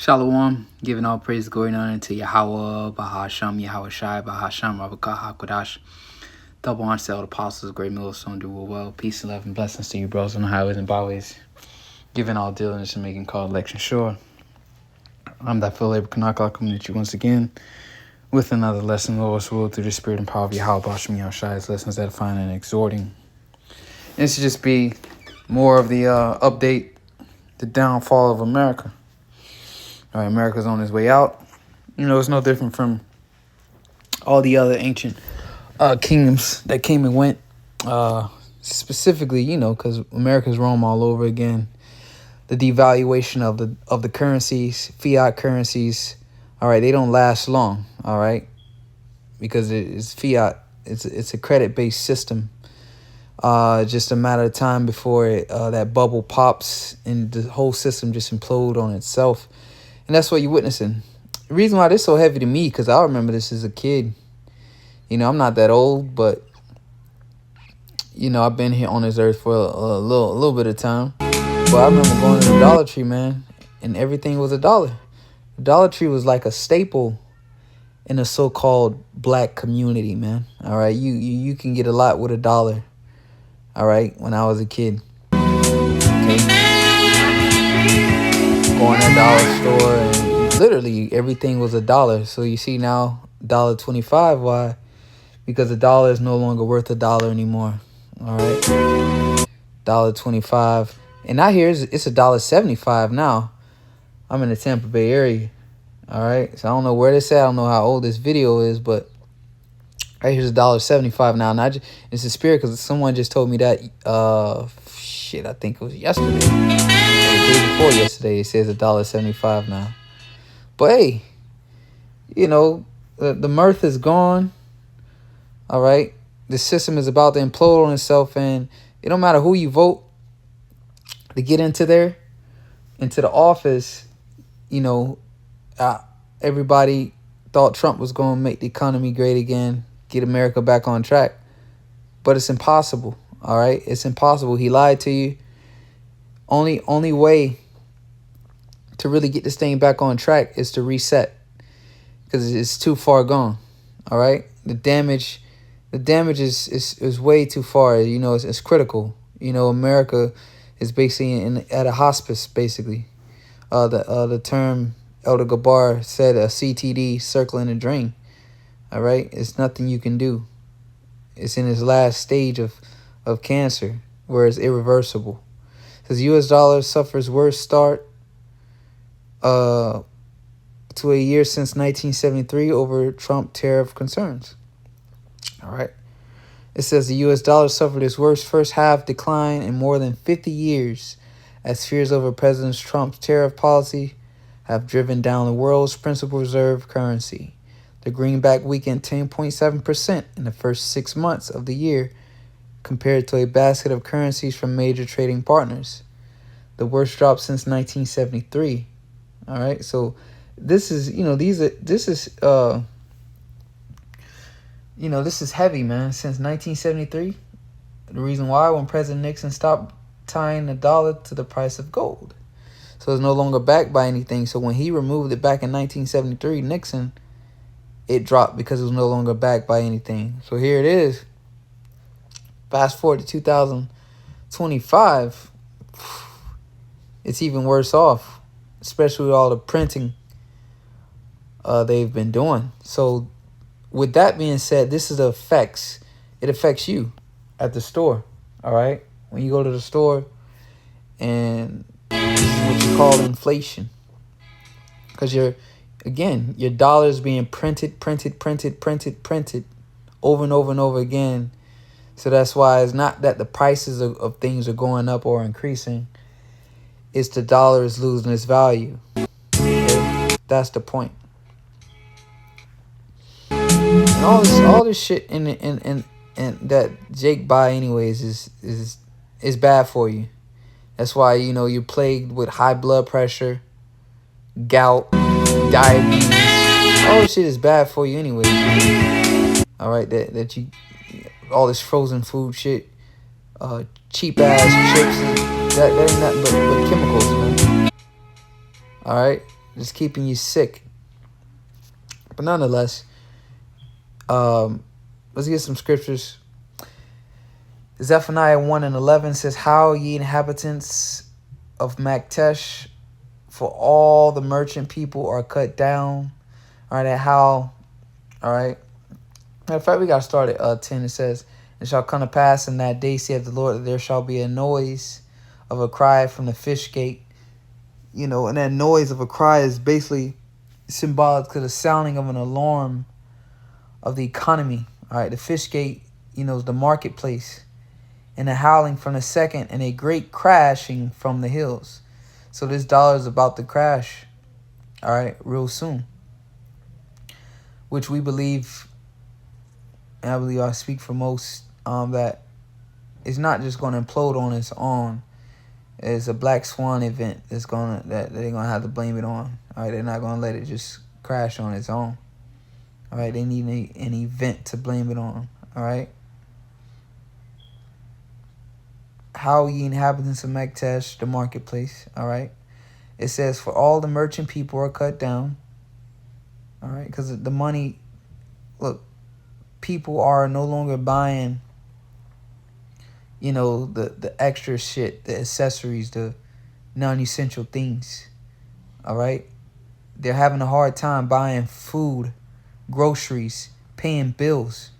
Shalom, giving all praise, glory, and honor to Yahweh, Bahasham, Yahweh Shai, Bahasham, Rabakah, HaKodash. Double honor to all the apostles, great millstone, do well. Peace and love and blessings to you, bros, on the highways and byways. Giving all diligence and making call election sure. I'm that Phil Labor Kanaka, coming at you once again with another lesson, Lord's will, through the spirit and power of Yahweh, Bahasham, Yahweh Shai's lessons edifying and exhorting. This should just be more of the update, the downfall of America. All right, America's on its way out. You know, it's no different from all the other ancient kingdoms that came and went. Specifically, you know, because America's roam all over again. The devaluation of the currencies, fiat currencies. All right, they don't last long. All right, because it's fiat. It's a credit-based system. Just a matter of time before that bubble pops and the whole system just implode on itself. And that's what you're witnessing. The reason why this is so heavy to me, because I remember this as a kid. You know, I'm not that old, but, you know, I've been here on this earth for a little bit of time. But I remember going to the Dollar Tree, man, and everything was $1. The Dollar Tree was like a staple in a so-called black community, man. All right, you can get a lot with $1. All right, when I was a kid. Okay. Going to a dollar store and literally everything was $1. So you see now $1.25. Why? Because $1 is no longer worth $1 anymore. All right, $1.25, and I hear it's $1.75 now. I'm in the Tampa Bay area. All right, so I don't know where this at. I don't know how old this video is, but right here's $1.75 now. And it's a spirit because someone just told me that. I think it was yesterday. The day before yesterday, it says $1.75 now. But hey, you know, the mirth is gone. All right, the system is about to implode on itself, and it don't matter who you vote to get into the office. You know, everybody thought Trump was going to make the economy great again, get America back on track, but it's impossible. All right, it's impossible. He lied to you. Only way to really get this thing back on track is to reset, because it's too far gone. All right, the damage is way too far. You know, it's critical. You know, America is basically at a hospice. Basically, the term Elder Gabar said, a CTD, circling a drain. All right, it's nothing you can do. It's in its last stage of cancer, where it's irreversible. Because U.S. dollar suffers worst start to a year since 1973 over Trump tariff concerns. All right. It says the U.S. dollar suffered its worst first half decline in more than 50 years as fears over President Trump's tariff policy have driven down the world's principal reserve currency. The greenback weakened 10.7% in the first 6 months of the year, compared to a basket of currencies from major trading partners, the worst drop since 1973. All right, so this is, this is heavy, man. Since 1973, the reason why, when President Nixon stopped tying the dollar to the price of gold, so it's no longer backed by anything. So when he removed it back in 1973, Nixon, it dropped because it was no longer backed by anything. So here it is. Fast forward to 2025, it's even worse off, especially with all the printing they've been doing. So with that being said, this is the effects. It affects you at the store, all right? When you go to the store, and this is what you call inflation. Because your dollar is being printed over and over and over again. So that's why it's not that the prices of things are going up or increasing. It's the dollar is losing its value. Okay? That's the point. And all this shit and that Jake buy anyways is bad for you. That's why, you know, you're plagued with high blood pressure, gout, diabetes. All this shit is bad for you anyways. All right, that you, all this frozen food shit, cheap ass chips, that ain't nothing but chemicals, man. All right, just keeping you sick. But nonetheless, let's get some scriptures. Zephaniah 1:11 says, "How ye inhabitants of Maktesh, for all the merchant people are cut down." All right, how? All right. Matter of fact, we got to start at 10. It says, "It shall come to pass in that day, saith the Lord, that there shall be a noise of a cry from the fish gate." You know, and that noise of a cry is basically symbolic to the sounding of an alarm of the economy. All right, the fish gate, you know, is the marketplace. And a howling from the second, and a great crashing from the hills. So this dollar is about to crash, all right, real soon. Which we believe, and I believe I speak for most, that it's not just going to implode on its own. It's a black swan event that they're gonna have to blame it on. All right, they're not gonna let it just crash on its own. All right, they need an event to blame it on. All right. How ye inhabitants of Maktesh, the marketplace. All right. It says, "For all the merchant people are cut down." All right, because the money, look, people are no longer buying, you know, the extra shit, the accessories, the non-essential things. All right. They're having a hard time buying food, groceries, paying bills.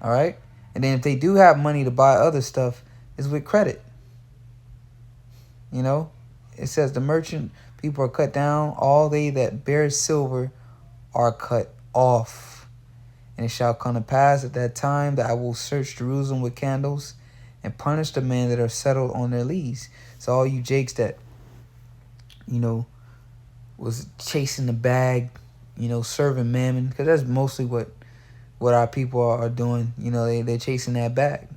All right. And then if they do have money to buy other stuff, it's with credit. You know, it says the merchant people are cut down. All they that bear silver are cut off. And it shall come to pass at that time that I will search Jerusalem with candles and punish the men that are settled on their lees. So all you jakes that, you know, was chasing the bag, you know, serving mammon, because that's mostly what our people are doing. You know, they're chasing that bag.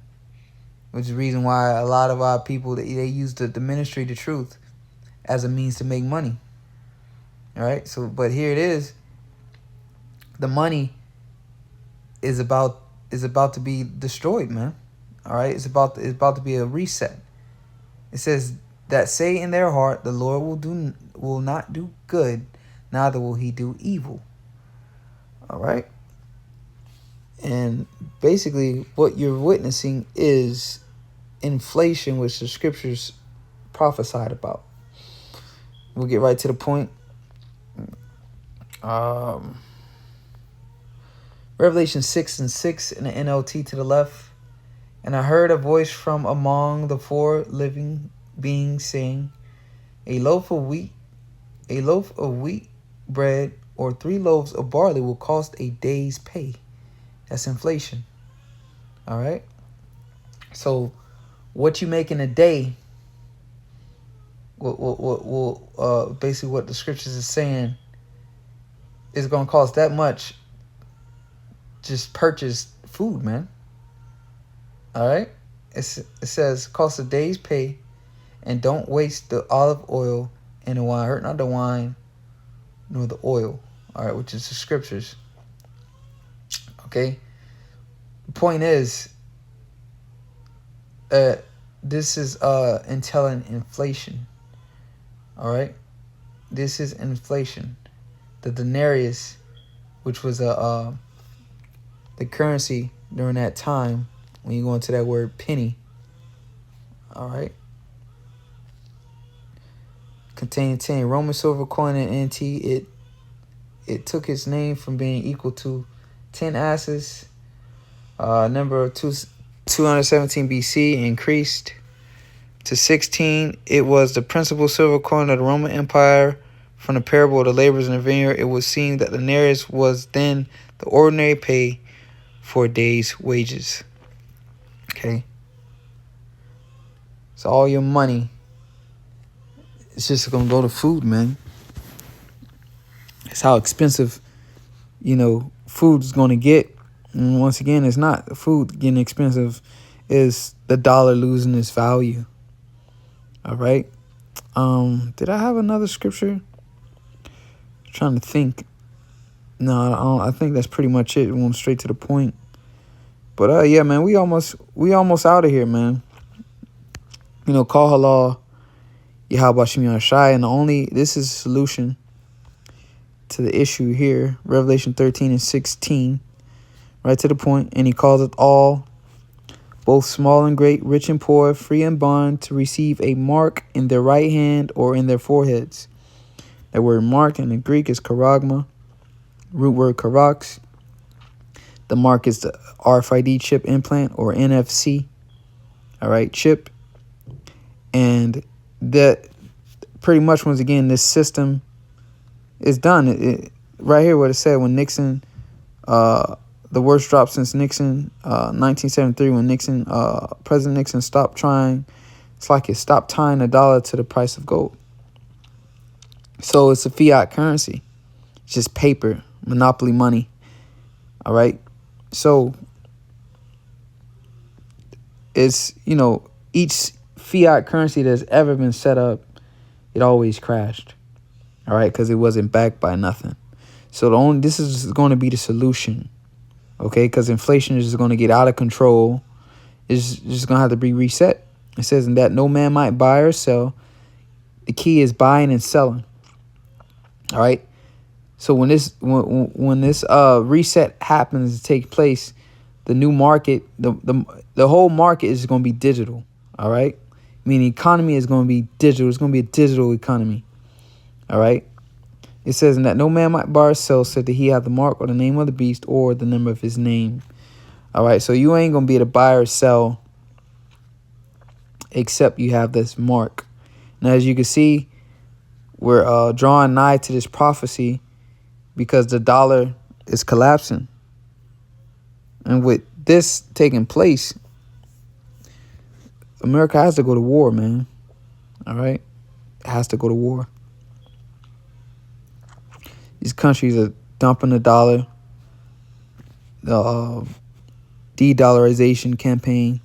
Which is the reason why a lot of our people, they use the ministry, the truth, as a means to make money. All right. So, but here it is. The money is about to be destroyed, man. All right. It's about to be a reset. It says that say in their heart, the Lord will not do good, neither will he do evil. All right. And basically what you're witnessing is inflation, which the scriptures prophesied about. We'll get right to the point. Revelation 6:6 in the NLT to the left. "And I heard a voice from among the four living beings saying, a loaf of wheat bread, or 3 loaves of barley will cost a day's pay." That's inflation. All right. So what you make in a day, basically what the scriptures is saying, is going to cost that much. Just purchase food, man. All right. It says cost a day's pay, and don't waste the olive oil and the wine. Hurt not the wine nor the oil. All right, which is the scriptures. Okay. The point is, this is entailing inflation. All right. This is inflation. The denarius, which was the currency during that time, when you go into that word penny. All right. Containing 10 Roman silver coin and NT. It took its name from being equal to 10 asses. Number of 217 BC increased to 16. It was the principal silver coin of the Roman Empire. From the parable of the laborers in the vineyard, it would seem that the denarius was then the ordinary pay for a day's wages. Okay. So all your money, it's just going to go to food, man. It's how expensive, you know, food is going to get. And once again, it's not food getting expensive. Is the dollar losing its value. All right. Did I have another scripture? I'm trying to think. No, I think that's pretty much it. Going straight to the point. But yeah, man, we almost out of here, man. You know, call halal, Yahweh Shem Yahshai, and this is the solution. to the issue here. Revelation 13 and 16. Right to the point. And he calls it all, both small and great, rich and poor, free and bond, to receive a mark in their right hand or in their foreheads. That word mark in the Greek is charagma. Root word charax. The mark is the RFID chip implant or NFC. All right, chip. And that pretty much, once again, this system is done. Right here what it said when Nixon, the worst drop since Nixon, 1973, when Nixon, President Nixon stopped trying. It's like it stopped tying the dollar to the price of gold. So it's a fiat currency. It's just paper, monopoly money. All right. So it's, each fiat currency that's ever been set up, it always crashed. All right. Because it wasn't backed by nothing. So this is going to be the solution. Okay. Because inflation is going to get out of control. It's just going to have to be reset. It says, in that no man might buy or sell. The key is buying and selling. All right. So when this reset happens to take place, the new market, the whole market is going to be digital. All right. I mean, the economy is going to be digital. It's going to be a digital economy. All right. It says, and that no man might buy or sell, said that he have the mark or the name of the beast or the number of his name. All right. So you ain't going to be able to buy or sell except you have this mark. Now, as you can see, we're drawing nigh to this prophecy because the dollar is collapsing. And with this taking place, America has to go to war, man. All right? It has to go to war. These countries are dumping the dollar. The de-dollarization campaign.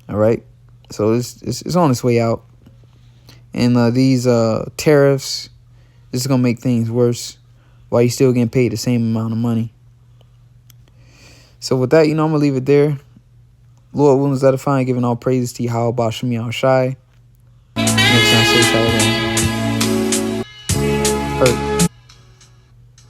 All right? So it's on its way out. And these tariffs, this is going to make things worse while you're still getting paid the same amount of money. So with that, I'm going to leave it there. Lord willing, let it find, giving all praises to Yahweh Bashem Yahushai. Next time, say shalom. Hurt.